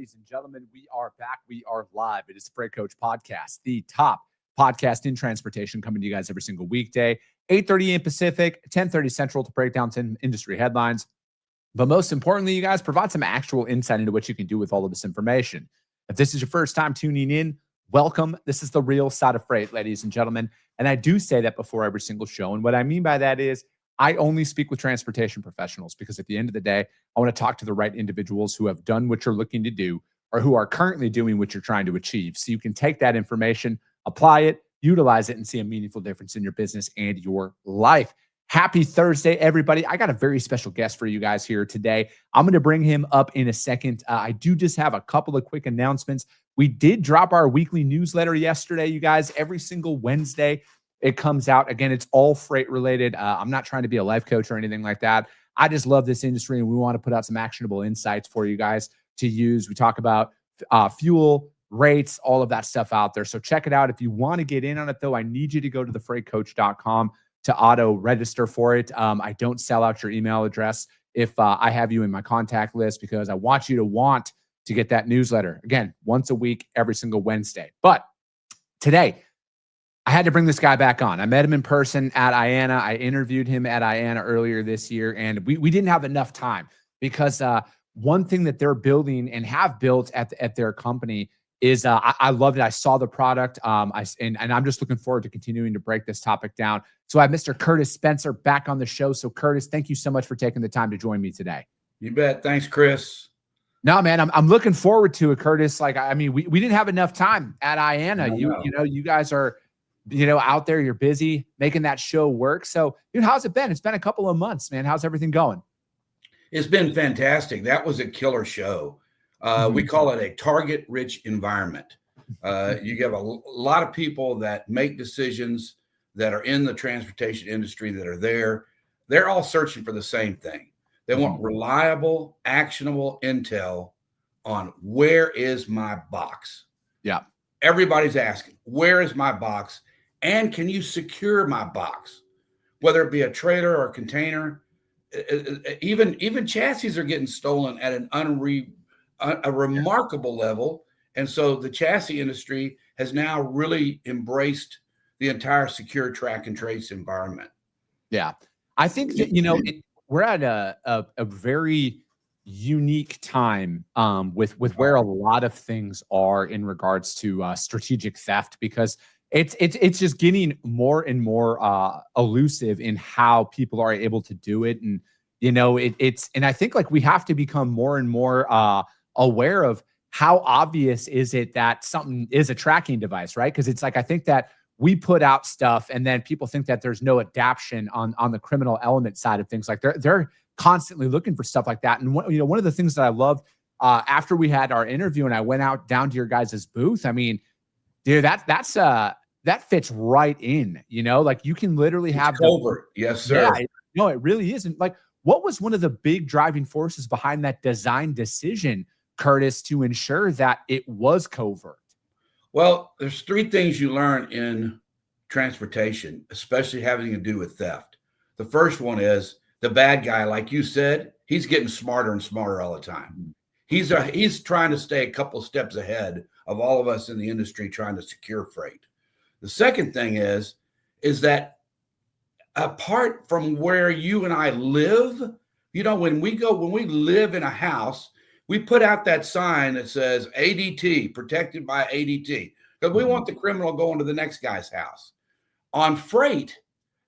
ladies and gentlemen. We are back. We are live. It is the Freight Coach Podcast, the top podcast in transportation, coming to you guys every single weekday, 8:30 a.m. Pacific, 10:30 Central, to break down 10 industry headlines. But most importantly, you guys provide some actual insight into what you can do with all of this information. If this is your first time tuning in, welcome. This is the real side of freight, ladies and gentlemen. And I do say that before every single show. And what I mean by that is I only speak with transportation professionals, because at the end of the day, I want to talk to the right individuals who have done what you're looking to do, or who are currently doing what you're trying to achieve. So you can take that information, apply it, utilize it, and see a meaningful difference in your business and your life. Happy Thursday, everybody. I got a very special guest for you guys here today. I'm going to bring him up in a second. I do just have a couple of quick announcements. We did drop our weekly newsletter yesterday, you guys. Every single Wednesday, it comes out. Again, it's all freight related. I'm not trying to be a life coach or anything like that. I just love this industry, and we want to put out some actionable insights for you guys to use. We talk about fuel, rates, all of that stuff out there. So check it out. If you want to get in on it, though, I need you to go to thefreightcoach.com to auto register for it. I don't sell out your email address if I have you in my contact list, because I want you to want to get that newsletter. Again, once a week, every single Wednesday. But today, I had to bring this guy back on. I met him in person at IANA. I interviewed him at IANA earlier this year, and we didn't have enough time, because one thing that they're building and have built at their company is I loved it. I saw the product, and I'm just looking forward to continuing to break this topic down. So I have Mr. Curtis Spencer back on the show. So Curtis, thank you so much for taking the time to join me today. You bet. Thanks, Chris. No, man, I'm looking forward to it, Curtis. Like, I mean, we didn't have enough time at IANA. You guys are, out there, you're busy making that show work. So, dude, how's it been? It's been a couple of months, man. How's everything going? It's been fantastic. That was a killer show. We call it a target-rich environment. You have a lot of people that make decisions that are in the transportation industry that are there. They're all searching for the same thing. They want reliable, actionable intel on where is my box. Yeah. Everybody's asking, where is my box? And can you secure my box? Whether it be a trailer or a container, even chassis are getting stolen at a remarkable level. And so the chassis industry has now really embraced the entire secure track and trace environment. Yeah. I think that, we're at a very unique time with where a lot of things are in regards to strategic theft, because it's just getting more and more elusive in how people are able to do it. And, and I think, like, we have to become more and more aware of how obvious is it that something is a tracking device, right? Because it's like, I think that we put out stuff and then people think that there's no adaption on the criminal element side of things. Like, they're constantly looking for stuff like that. And one of the things that I loved after we had our interview and I went out down to your guys' booth, I mean, dude, that fits right in, like, you can literally have covert. Yes, sir. Yeah, no, it really isn't. Like, what was one of the big driving forces behind that design decision, Curtis, to ensure that it was covert? Well, there's three things you learn in transportation, especially having to do with theft. The first one is the bad guy, like you said, he's getting smarter and smarter all the time. He's trying to stay a couple steps ahead of all of us in the industry trying to secure freight. The second thing is that apart from where you and I live, when we live in a house, we put out that sign that says ADT, protected by ADT, because we want the criminal going to the next guy's house. On freight,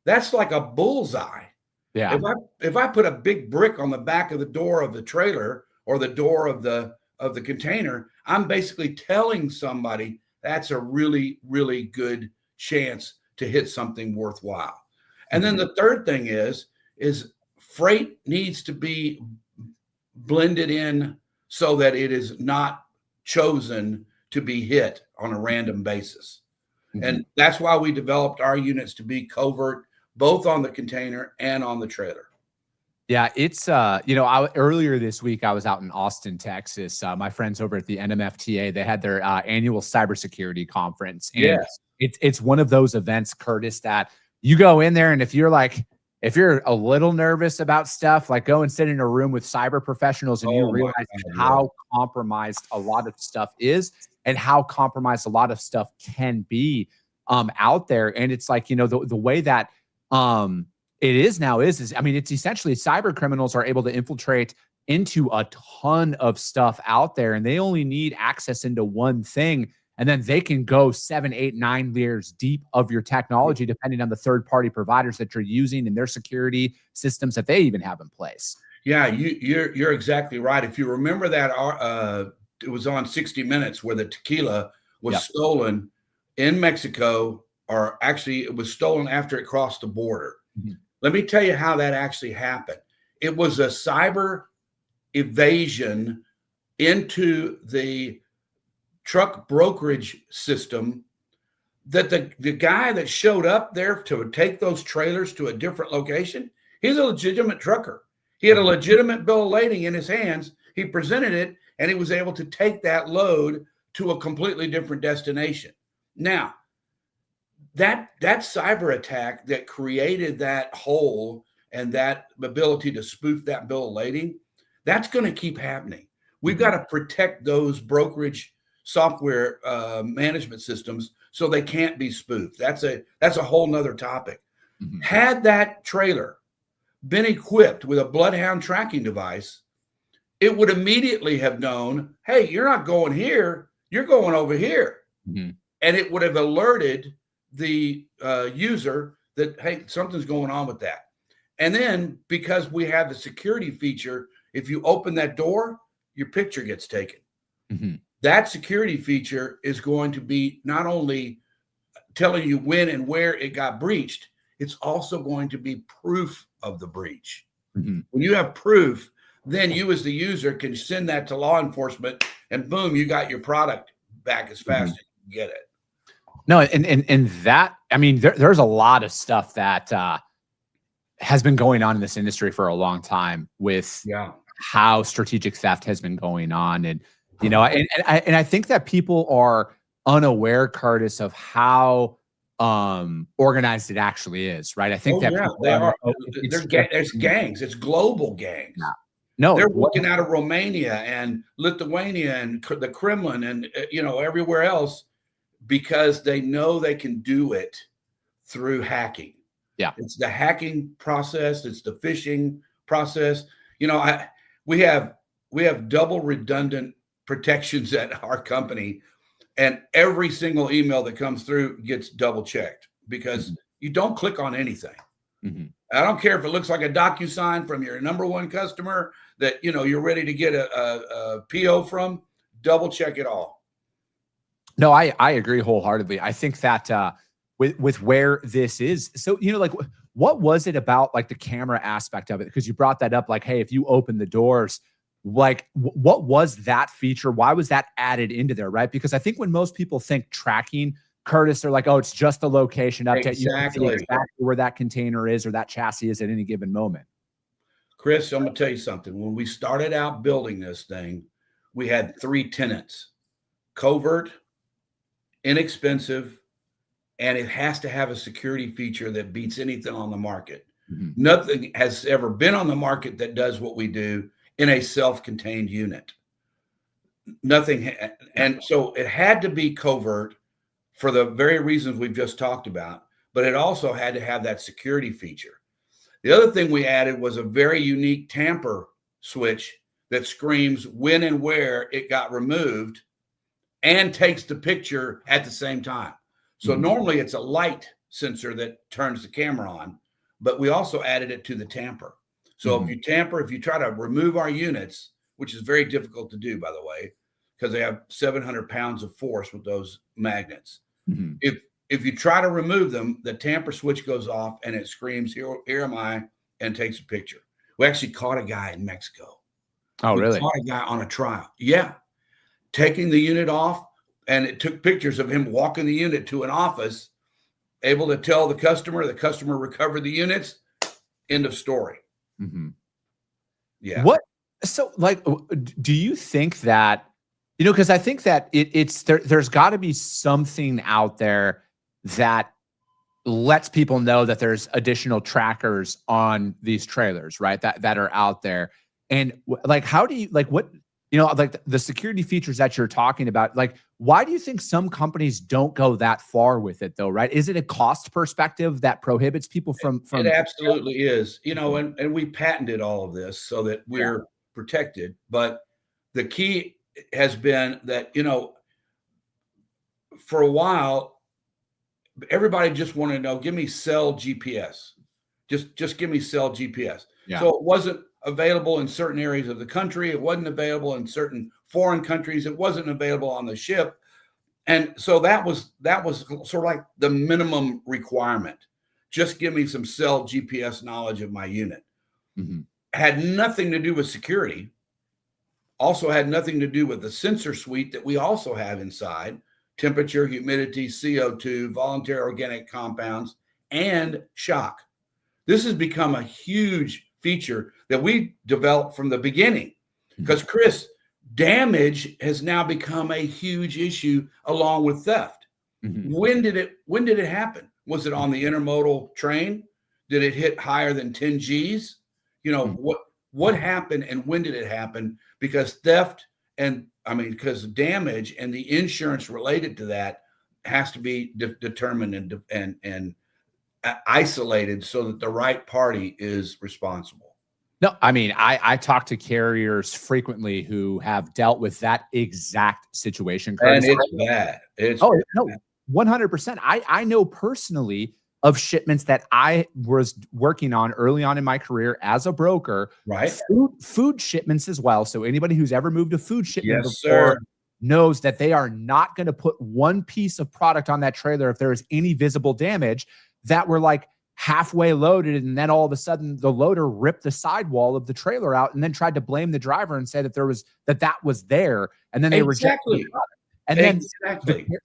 that's like a bullseye. Yeah. If I put a big brick on the back of the door of the trailer or the door of the container, I'm basically telling somebody that's a really, really good chance to hit something worthwhile. And then the third thing is freight needs to be blended in so that it is not chosen to be hit on a random basis. And that's why we developed our units to be covert, both on the container and on the trailer. Yeah, it's earlier this week I was out in Austin, Texas. My friends over at the NMFTA, they had their annual cybersecurity conference. And it's one of those events, Curtis, that you go in there, and if you're like if you're a little nervous about stuff, like go and sit in a room with cyber professionals and you Oh my realize God, how compromised a lot of stuff is and how compromised a lot of stuff can be out there. And it's like, the way that it is now is I mean, it's essentially cyber criminals are able to infiltrate into a ton of stuff out there, and they only need access into one thing. And then they can go 7, 8, 9 layers deep of your technology, depending on the third-party providers that you're using and their security systems that they even have in place. Yeah, you're exactly right. If you remember that, it was on 60 Minutes where the tequila was stolen in Mexico, or actually it was stolen after it crossed the border. Let me tell you how that actually happened. It was a cyber evasion into the truck brokerage system that the guy that showed up there to take those trailers to a different location, he's a legitimate trucker. He had a legitimate bill of lading in his hands. He presented it, and he was able to take that load to a completely different destination. Now, that cyber attack that created that hole and that ability to spoof that bill of lading, that's going to keep happening. We've got to protect those brokerage software management systems so they can't be spoofed. That's a whole nother topic. Had that trailer been equipped with a bloodhound tracking device, it would immediately have known, hey, you're not going here, you're going over here. And it would have alerted the user that, hey, something's going on with that. And then because we have the security feature, if you open that door, your picture gets taken. That security feature is going to be not only telling you when and where it got breached, it's also going to be proof of the breach. When you have proof, then you as the user can send that to law enforcement, and boom, you got your product back as fast as you can get it. No, and that, I mean, there's a lot of stuff that has been going on in this industry for a long time with how strategic theft has been going on. And, and I think that people are unaware, Curtis, of how organized it actually is, right? I think they are. There's gangs. It's global gangs. No, they're working out of Romania and Lithuania and the Kremlin and everywhere else because they know they can do it through hacking. It's the hacking process. It's the phishing process. We have double redundant protections at our company, and every single email that comes through gets double checked because you don't click on anything. I don't care if it looks like a DocuSign from your number one customer that you're ready to get a PO from. Double check it all. No, I agree wholeheartedly. I think that with where this is, so like, what was it about like the camera aspect of it? Because you brought that up, like, hey, if you open the doors, like, what was that feature? Why was that added into there, right? Because I think when most people think tracking, Curtis, they're like, oh, it's just the location update. Exactly. You can see exactly where that container is or that chassis is at any given moment. Chris, I'm going to tell you something. When we started out building this thing, we had 3 tenets: covert, inexpensive, and it has to have a security feature that beats anything on the market. Nothing has ever been on the market that does what we do in a self-contained unit. Nothing. And so it had to be covert for the very reasons we've just talked about, but it also had to have that security feature. The other thing we added was a very unique tamper switch that screams when and where it got removed and takes the picture at the same time. So normally it's a light sensor that turns the camera on, but we also added it to the tamper. So if you try to remove our units, which is very difficult to do, by the way, because they have 700 pounds of force with those magnets. If you try to remove them, the tamper switch goes off and it screams, here am I, and takes a picture. We actually caught a guy in Mexico. Oh, really? We caught a guy on a trial. Yeah. Taking the unit off, and it took pictures of him walking the unit to an office, able to tell the customer recovered the units. End of story. Yeah. So like, do you think that, because I think that there's got to be something out there that lets people know that there's additional trackers on these trailers, right? That are out there. And like, how do you like what, like the security features that you're talking about, like, why do you think some companies don't go that far with it though, right? Is it a cost perspective that prohibits people from It absolutely is, and we patented all of this so that we're protected. But the key has been that, for a while, everybody just wanted to know, give me cell GPS. Just give me cell GPS. Yeah. So it wasn't available in certain areas of the country. It wasn't available in certain foreign countries. It wasn't available on the ship. And so that was sort of like the minimum requirement. Just give me some cell GPS knowledge of my unit. Mm-hmm. Had nothing to do with security. Also had nothing to do with the sensor suite that we also have inside: temperature, humidity, CO2, voluntary organic compounds, and shock. This has become a huge feature that we developed from the beginning, because Chris, damage has now become a huge issue along with theft. Mm-hmm. When did it happen? Was it on the intermodal train? Did it hit higher than 10 G's? What happened and when did it happen? Because theft because damage and the insurance related to that has to be determined and isolated so that the right party is responsible. No, I mean, I talk to carriers frequently who have dealt with that exact situation. And it's bad. It's no, 100%. I know personally of shipments that I was working on early on in my career as a broker, right? Food shipments as well. So anybody who's ever moved a food shipment Yes, before sir. knows that they are not going to put one piece of product on that trailer if there is any visible damage, that were like halfway loaded, and then all of a sudden the loader ripped the sidewall of the trailer out and then tried to blame the driver and say that that was there, and then they rejected the product. And then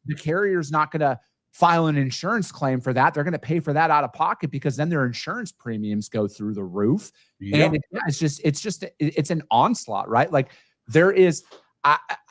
the carrier's not going to file an insurance claim for that. They're going to pay for that out of pocket, because then their insurance premiums go through the roof. Yep. And it's an onslaught, right? Like, there is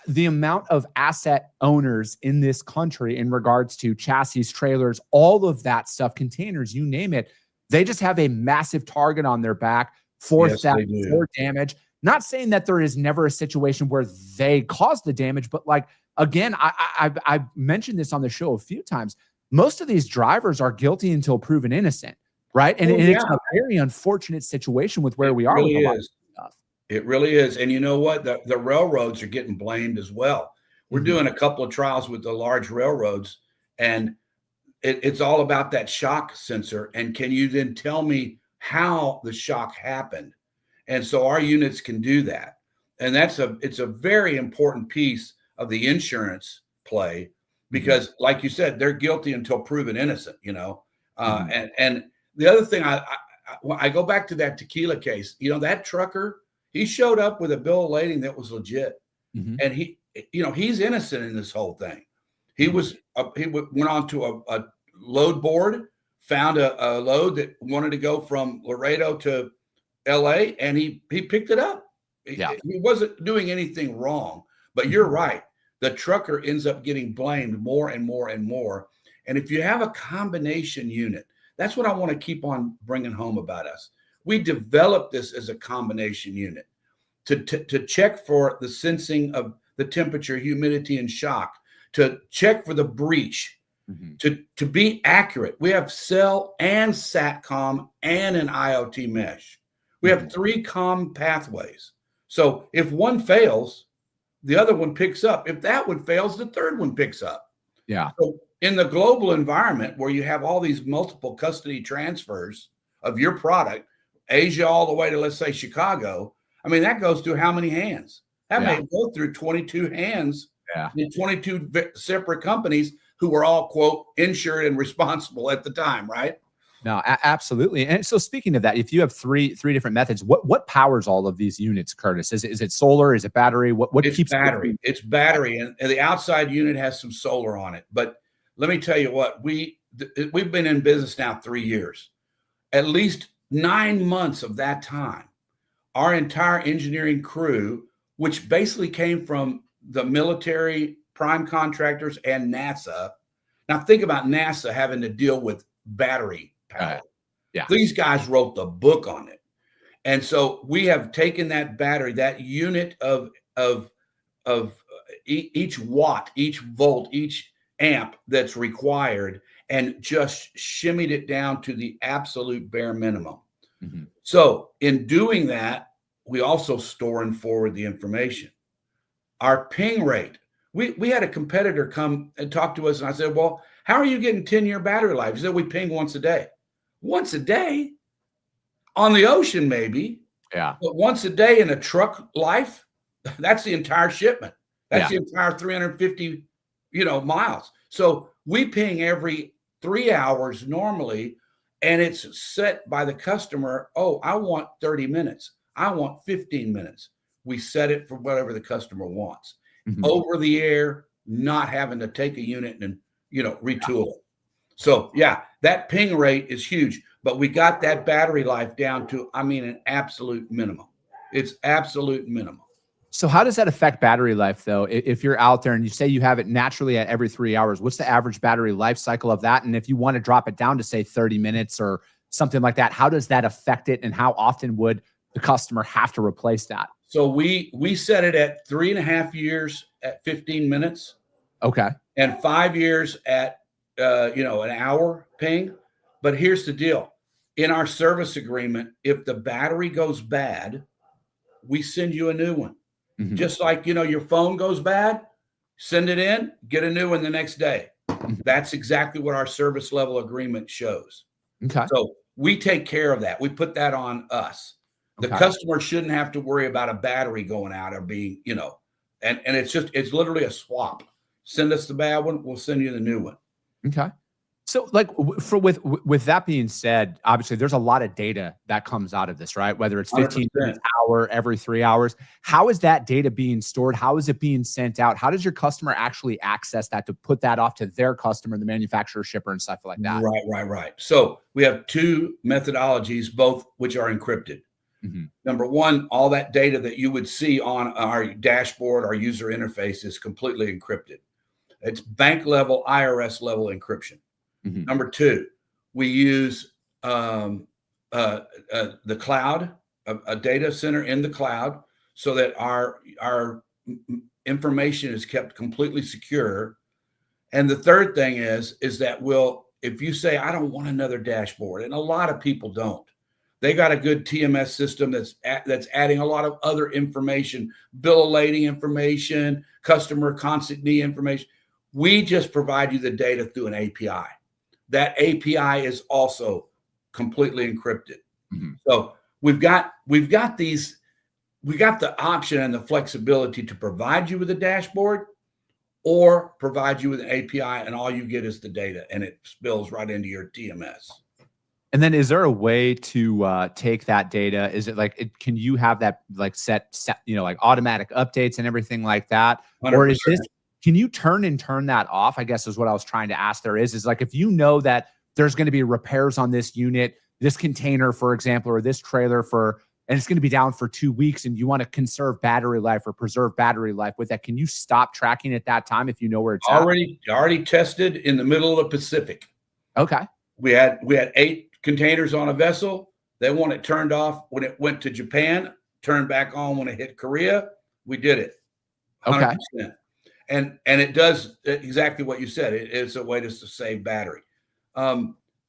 the amount of asset owners in this country in regards to chassis, trailers, all of that stuff, containers, you name it. They just have a massive target on their back for theft, for damage. Not saying that there is never a situation where they caused the damage, but like, again, I've mentioned this on the show a few times. Most of these drivers are guilty until proven innocent, right? And it's a very unfortunate situation with where we are with a lot of stuff. It really is. And you know what? The railroads are getting blamed as well. We're doing a couple of trials with the large railroads, and it's all about that shock sensor. And can you then tell me how the shock happened? And so our units can do that. And it's a very important piece of the insurance play, because like you said, they're guilty until proven innocent, and the other thing, I go back to that tequila case, that trucker, he showed up with a bill of lading that was legit. And he's innocent in this whole thing. He went on to a load board, found a load that wanted to go from Laredo to LA, and he picked it up. He wasn't doing anything wrong, but you're right. The trucker ends up getting blamed more and more and more. And if you have a combination unit, that's what I want to keep on bringing home about us. We developed this as a combination unit to check for the sensing of the temperature, humidity, and shock, to check for the breach, to be accurate. We have cell and SATCOM and an IoT mesh. We have 3 comm pathways. So if one fails, the other one picks up. If that one fails, the third one picks up. Yeah. So in the global environment where you have all these multiple custody transfers of your product, Asia all the way to, let's say, Chicago, I mean, that goes through how many hands? That may go through 22 hands in 22 separate companies who were all, quote, insured and responsible at the time, right? No, absolutely. And so, speaking of that, if you have three different methods, what powers all of these units, Curtis? Is it solar? Is it battery? What keeps battery? It's battery, and the outside unit has some solar on it. But let me tell you what, we've been in business now 3 years. At least 9 months of that time, our entire engineering crew, which basically came from the military prime contractors and NASA. Now think about NASA having to deal with battery power. Yeah. These guys wrote the book on it. And so we have taken that battery, that unit of each watt, each volt, each amp that's required, and just shimmied it down to the absolute bare minimum. Mm-hmm. So in doing that, we also store and forward the information. Our ping rate, we had a competitor come and talk to us, and I said, well, how are you getting 10-year battery life? He said, we ping once a day. Once a day? On the ocean, maybe. Yeah. But once a day in a truck life, that's the entire shipment. That's the entire 350, miles. So we ping every 3 hours normally, and it's set by the customer. Oh, I want 30 minutes. I want 15 minutes. We set it for whatever the customer wants. Mm-hmm. Over the air, not having to take a unit and, retool it. So yeah, that ping rate is huge, but we got that battery life down to, an absolute minimum. It's absolute minimum. So how does that affect battery life, though? If you're out there and you say you have it naturally at every 3 hours, what's the average battery life cycle of that? And if you want to drop it down to, say, 30 minutes or something like that, how does that affect it? And how often would the customer have to replace that? So we set it at 3.5 years at 15 minutes. Okay. And 5 years at, an hour ping. But here's the deal. In our service agreement, if the battery goes bad, we send you a new one. Mm-hmm. Just like, your phone goes bad, send it in, get a new one the next day. Mm-hmm. That's exactly what our service level agreement shows. Okay. So we take care of that. We put that on us. The customer shouldn't have to worry about a battery going out or being, and it's literally a swap. Send us the bad one, we'll send you the new one. Okay. So with that being said, obviously there's a lot of data that comes out of this, right? Whether it's 15 minutes, hour, every 3 hours. How is that data being stored? How is it being sent out? How does your customer actually access that to put that off to their customer, the manufacturer, shipper, and stuff like that? Right. So we have two methodologies, both which are encrypted. Mm-hmm. Number one, all that data that you would see on our dashboard, our user interface, is completely encrypted. It's bank level, IRS level encryption. Mm-hmm. Number two, we use the cloud, a data center in the cloud, so that our information is kept completely secure. And the third thing is that if you say, I don't want another dashboard, and a lot of people don't, they got a good TMS system that's adding a lot of other information, bill of lading information, customer consignee information. We just provide you the data through an API. That API is also completely encrypted. Mm-hmm. So we've got the option and the flexibility to provide you with a dashboard or provide you with an API, and all you get is the data, and it spills right into your TMS. And then is there a way to take that data? Is it can you have that set, automatic updates and everything like that? 100%. Or is this, can you turn that off? I guess is what I was trying to ask there is if you know that there's going to be repairs on this unit, this container, for example, or this trailer and it's going to be down for 2 weeks, and you want to conserve battery life or preserve battery life with that, can you stop tracking at that time if you know where it's already tested in the middle of the Pacific? Okay. We had 8 containers on a vessel. They want it turned off when it went to Japan, turned back on when it hit Korea. We did it. 100%. Okay. And it does exactly what you said. It's a way to save battery.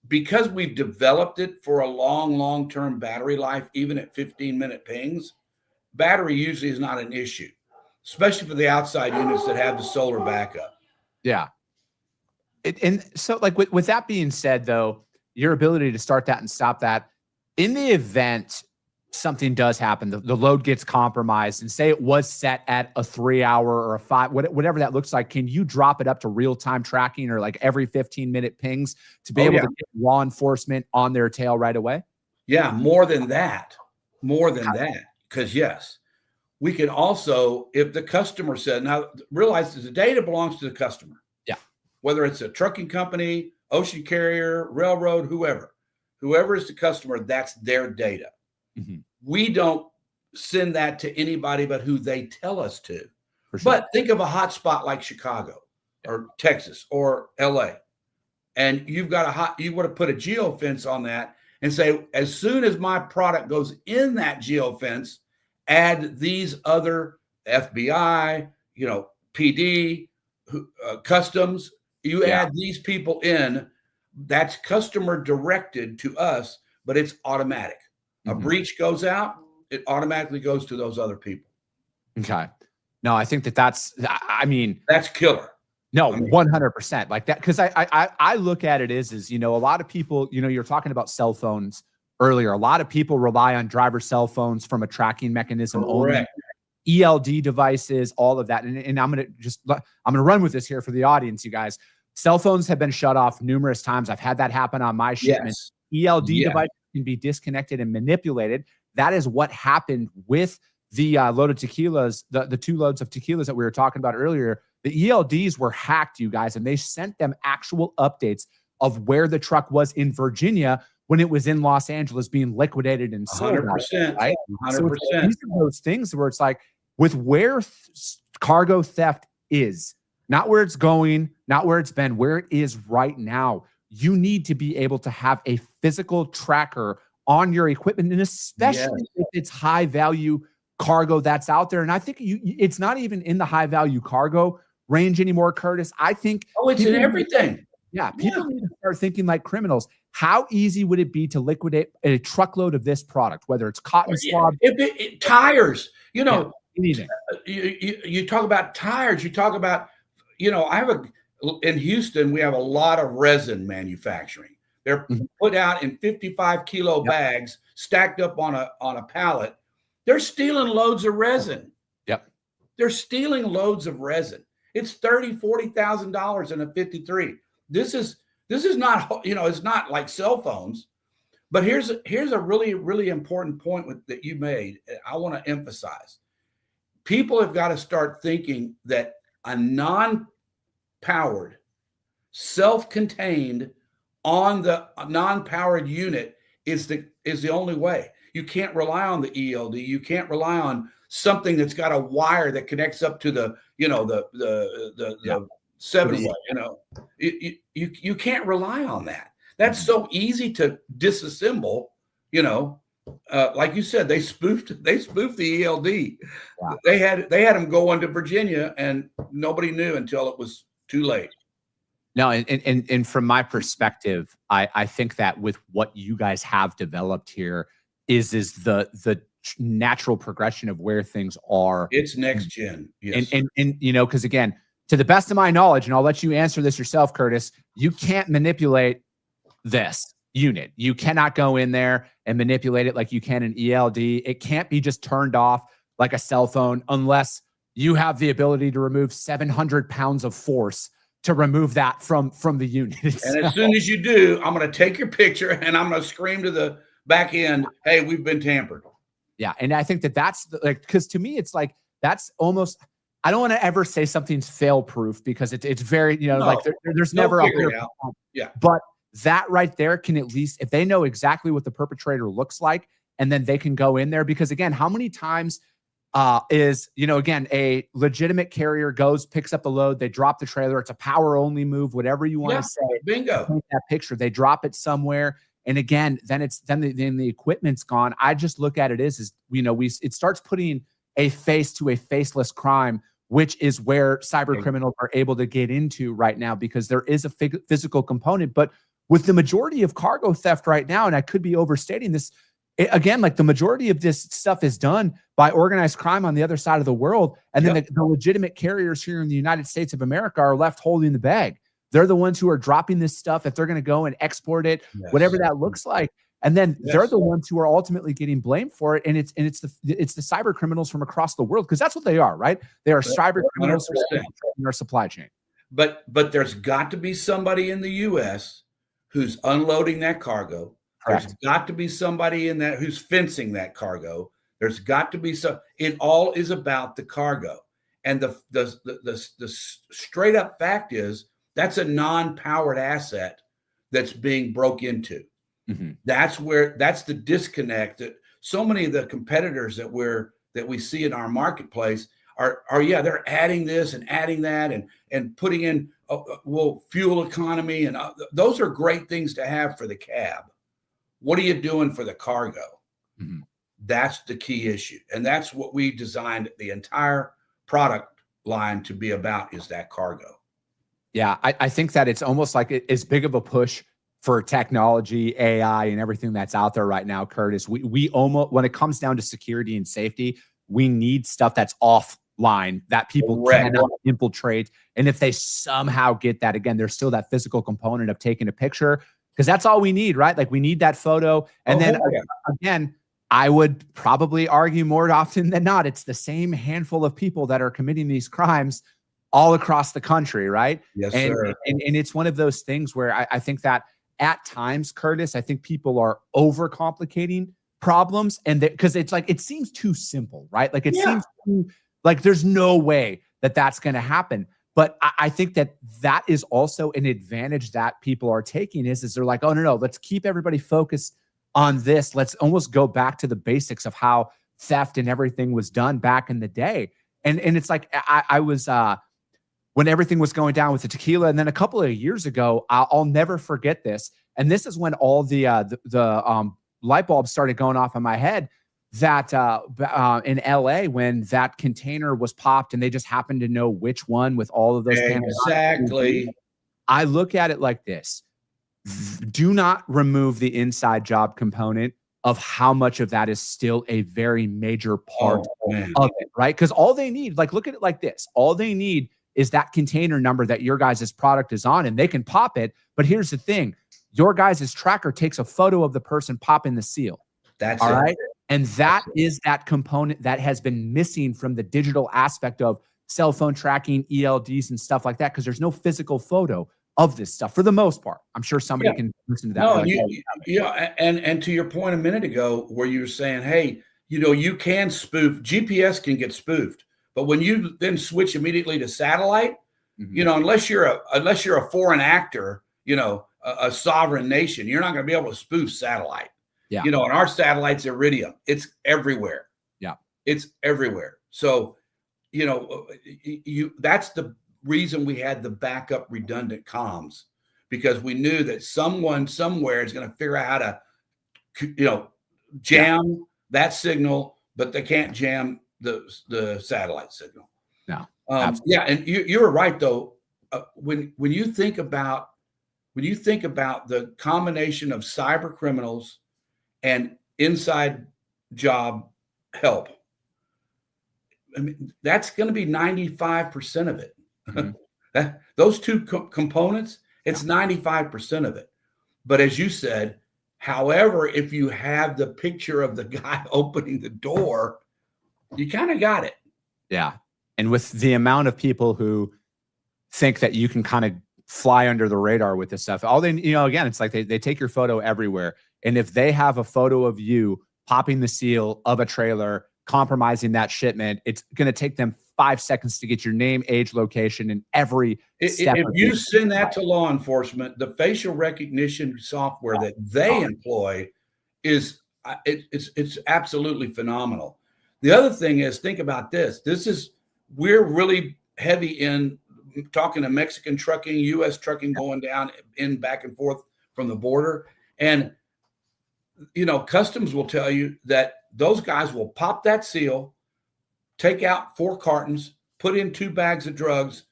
Because we've developed it for a long-term battery life, even at 15-minute pings, battery usually is not an issue, especially for the outside units that have the solar backup. Yeah. And so with that being said, though, your ability to start that and stop that, in the event something does happen, the load gets compromised, and say it was set at a 3 hour or a 5, whatever that looks like, can you drop it up to real-time tracking or every 15-minute pings to be able to get law enforcement on their tail right away? Yeah, more than that. Because yes, we can also, if the customer said, now realize that the data belongs to the customer. Yeah. Whether it's a trucking company, ocean carrier, railroad, whoever is the customer, that's their data. Mm-hmm. We don't send that to anybody but who they tell us to. Sure. But think of a hot spot like Chicago or Texas or LA. and you want to put a geofence on that and say, as soon as my product goes in that geofence, add these other FBI, PD, customs. You add these people in. That's customer directed to us, but it's automatic. A breach goes out, it automatically goes to those other people. Okay. No, I think that's killer. No, 100% like that. Because I look at it as a lot of people, you're talking about cell phones earlier. A lot of people rely on driver cell phones from a tracking mechanism only. ELD devices, all of that. And I'm gonna run with this here for the audience, you guys. Cell phones have been shut off numerous times. I've had that happen on my shipment. ELD devices can be disconnected and manipulated. That is what happened with the load of tequilas, the 2 loads of tequilas that we were talking about earlier. The ELDs were hacked, you guys, and they sent them actual updates of where the truck was in Virginia when it was in Los Angeles being liquidated and sold. 100%, right? 100%. So these are those things where it's like, with where cargo theft is, not where it's going, not where it's been, where it is right now, you need to be able to have a physical tracker on your equipment, and especially if it's high value cargo that's out there. And I think it's not even in the high value cargo range anymore, Curtis. I think it's in everything. People need to start thinking like criminals. How easy would it be to liquidate a truckload of this product, whether it's cotton swab, tires, anything. You talk about tires, you talk about, in Houston, we have a lot of resin manufacturing. They're put out in 55 kilo bags, stacked up on a pallet. They're stealing loads of resin. They're stealing loads of resin. It's $30,000-$40,000 in a 53. This is not, it's not like cell phones. But here's a really, really important point that you made. I want to emphasize. People have got to start thinking that a non-powered, self-contained, on the non-powered unit is the only way. You can't rely on the ELD. You can't rely on something that's got a wire that connects up to the 7-way. You can't rely on that. That's so easy to disassemble. Like you said, they spoofed the ELD. They had them go into Virginia, and nobody knew until it was too late. No, and from my perspective, I think that with what you guys have developed here is the natural progression of where things are. It's next gen. Yes. And because again, to the best of my knowledge, and I'll let you answer this yourself, Curtis, you can't manipulate this unit. You cannot go in there and manipulate it like you can an ELD. It can't be just turned off like a cell phone unless you have the ability to remove 700 pounds of force to remove that from the unit itself. And as soon as you do, I'm going to take your picture and I'm going to scream to the back end, hey, we've been tampered. Yeah. And I think that's like, because to me, it's like, that's almost, I don't want to ever say something's fail proof because it's very, like there's never a but that right there can at least, if they know exactly what the perpetrator looks like, and then they can go in there, because again, how many times is, again, a legitimate carrier goes, picks up the load, they drop the trailer. It's a power only move, whatever you want to say. Bingo. Paint that picture. They drop it somewhere. And again, then the equipment's gone. I just look at it as it starts putting a face to a faceless crime, which is where cyber criminals are able to get into right now, because there is a physical component. But with the majority of cargo theft right now, and I could be overstating this, again, like the majority of this stuff is done by organized crime on the other side of the world. And then the legitimate carriers here in the United States of America are left holding the bag. They're the ones who are dropping this stuff if they're going to go and export it, whatever that looks like. And then they're the ones who are ultimately getting blamed for it. And it's the cyber criminals from across the world, because that's what they are, right? They are cyber criminals in our supply chain. But there's got to be somebody in the U.S. who's unloading that cargo. Correct. There's got to be somebody in that who's fencing that cargo. There's got to be some. It all is about the cargo. And the straight up fact is that's a non-powered asset that's being broke into. Mm-hmm. That's the disconnect that so many of the competitors that we see in our marketplace yeah, they're adding this and adding that and putting in fuel economy, and those are great things to have for the cab. What are you doing for the cargo? Mhm. That's the key issue, and that's what we designed the entire product line to be about, is that cargo. Yeah, I think that it's almost like as big of a push for technology, AI, and everything that's out there right now, Curtis. We almost, when it comes down to security and safety, we need stuff that's offline that people Correct. cannot infiltrate. And if they somehow get that, again, there's still that physical component of taking a picture, because that's all we need, right? Like we need that photo. And then yeah. again, I would probably argue more often than not, it's the same handful of people that are committing these crimes all across the country, right? Yes, and, sir. and it's one of those things where I think that at times, Curtis, I think people are overcomplicating problems, and because it's like it seems too simple, right? Like it seems too, like there's no way that that's going to happen. But I think that that is also an advantage that people are taking is they're like, oh no, let's keep everybody focused on this. Let's almost go back to the basics of how theft and everything was done back in the day. And it's like I was when everything was going down with the tequila. And then a couple of years ago, I'll never forget this. And this is when all the light bulbs started going off in my head that in LA, when that container was popped and they just happened to know which one with all of those panels. Exactly. I look at it like this. Do not remove the inside job component of how much of that is still a very major part of it, right? Because all they need, like, look at it like this. All they need is that container number that your guys' product is on, and they can pop it. But here's the thing. Your guys' tracker takes a photo of the person popping the seal. That's all it. right. And that is that component that has been missing from the digital aspect of cell phone tracking, ELDs, and stuff like that, because there's no physical photo of this stuff for the most part. I'm sure somebody can listen to that. No, and to your point a minute ago, where you were saying, hey, you can spoof, GPS can get spoofed, but when you then switch immediately to satellite, unless you're a foreign actor, a sovereign nation, you're not going to be able to spoof satellite. Yeah. And our satellite's Iridium. It's everywhere. Yeah. It's everywhere. So, that's the reason we had the backup redundant comms, because we knew that someone somewhere is going to figure out how to, jam that signal, but they can't jam the satellite signal. No. Yeah. And you were right though. When you think about the combination of cyber criminals and inside job help, I mean, that's going to be 95% of it. Mm-hmm. Those two components, it's 95% of it. But as you said, however, if you have the picture of the guy opening the door, you kind of got it. Yeah. And with the amount of people who think that you can kind of fly under the radar with this stuff, all they, again, it's like they take your photo everywhere. And if they have a photo of you popping the seal of a trailer, compromising that shipment, it's going to take them 5 seconds to get your name, age, location, and every step. If you send that to law enforcement, the facial recognition software that they employ is it's absolutely phenomenal. The other thing is, think about this. We're really heavy in talking to Mexican trucking, U.S. trucking going down in back and forth from the border. And, customs will tell you that those guys will pop that seal, take out 4 cartons, put in 2 bags of drugs,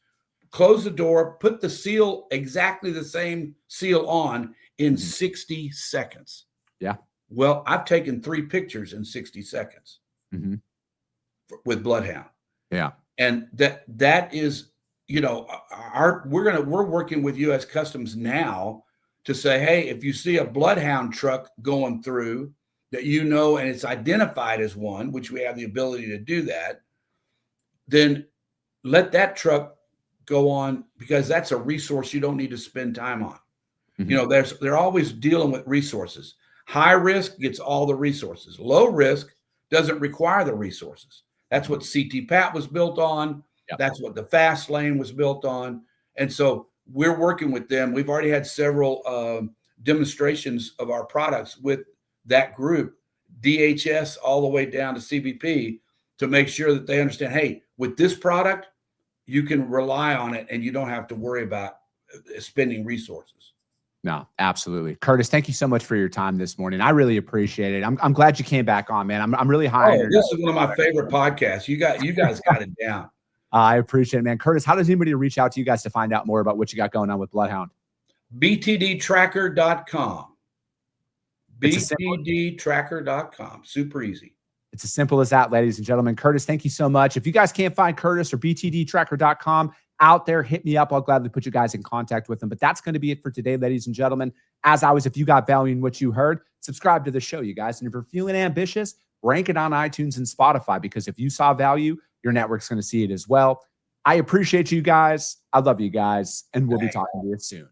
close the door, put the seal, exactly the same seal on in 60 seconds. Yeah. Well, I've taken 3 pictures in 60 seconds with Bloodhound. Yeah. And that is, we're working with U.S. Customs now to say, hey, if you see a Bloodhound truck going through that and it's identified as one, which we have the ability to do that, then let that truck go on, because that's a resource you don't need to spend time on. They're always dealing with resources. High risk gets all the resources. Low risk doesn't require the resources. That's what CT-PAT was built on. Yep. That's what the fast lane was built on. And so we're working with them. We've already had several demonstrations of our products with that group, DHS all the way down to CBP, to make sure that they understand, hey, with this product, you can rely on it and you don't have to worry about spending resources. No, absolutely. Curtis, thank you so much for your time this morning. I really appreciate it. I'm glad you came back on, man. I'm really high. Oh, this is one of my favorite podcasts. You guys got it down. I appreciate it, man. Curtis, how does anybody reach out to you guys to find out more about what you got going on with Bloodhound? btdtracker.com. btdtracker.com. Super easy. It's as simple as that, ladies and gentlemen. Curtis, thank you so much. If you guys can't find Curtis or btdtracker.com out there, hit me up. I'll gladly put you guys in contact with them. But that's going to be it for today, ladies and gentlemen. As always, if you got value in what you heard, subscribe to the show, you guys. And if you're feeling ambitious, rank it on iTunes and Spotify, because if you saw value, your network's going to see it as well. I appreciate you guys. I love you guys. And we'll be talking to you soon.